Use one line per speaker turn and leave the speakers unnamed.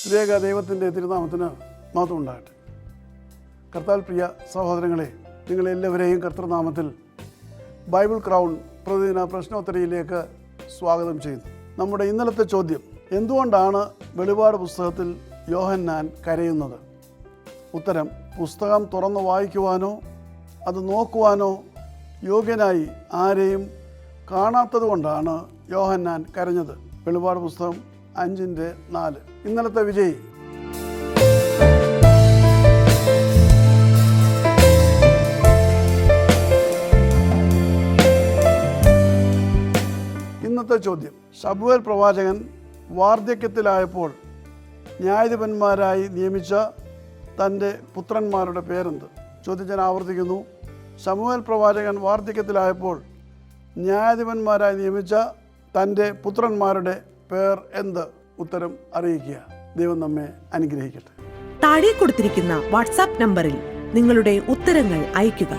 ത്രിയേക ദൈവത്തിൻ്റെ തിരുനാമത്തിന് മഹത്വം ഉണ്ടാകട്ടെ. കർത്താൽ പ്രിയ സഹോദരങ്ങളെ, നിങ്ങളെല്ലാവരെയും കർത്തൃനാമത്തിൽ ബൈബിൾ ക്രൗൺ പ്രതിദിന പ്രശ്നോത്തരിയിലേക്ക് സ്വാഗതം ചെയ്യുന്നു. നമ്മുടെ ഇന്നലത്തെ ചോദ്യം, എന്തുകൊണ്ടാണ് വെളിപാട് പുസ്തകത്തിൽ യോഹന്നാൻ കരയുന്നത്? ഉത്തരം, പുസ്തകം തുറന്ന് വായിക്കുവാനോ അത് നോക്കുവാനോ യോഗ്യനായി ആരെയും കാണാത്തത് കൊണ്ടാണ് യോഹന്നാൻ കരഞ്ഞത്. വെളിപാട് പുസ്തകം 5:4. ഇന്നലത്തെ വിജയി. ഇന്നത്തെ ചോദ്യം, ശമൂവേൽ പ്രവാചകൻ വാർദ്ധക്യത്തിലായപ്പോൾ ന്യായാധിപന്മാരായി നിയമിച്ച തൻ്റെ പുത്രന്മാരുടെ പേരെന്ത്? ചോദ്യം ഞാൻ ആവർത്തിക്കുന്നു. ശമൂവേൽ പ്രവാചകൻ വാർദ്ധക്യത്തിലായപ്പോൾ ന്യായാധിപന്മാരായി നിയമിച്ച തൻ്റെ പുത്രന്മാരുടെ പേർ എന്ത്? ഉത്തരം അറിയിക്കുക. ദൈവം നമ്മെ അനുഗ്രഹിക്കട്ടെ.
താഴെ കൊടുത്തിരിക്കുന്ന വാട്സാപ്പ് നമ്പറിൽ നിങ്ങളുടെ ഉത്തരങ്ങൾ അയയ്ക്കുക.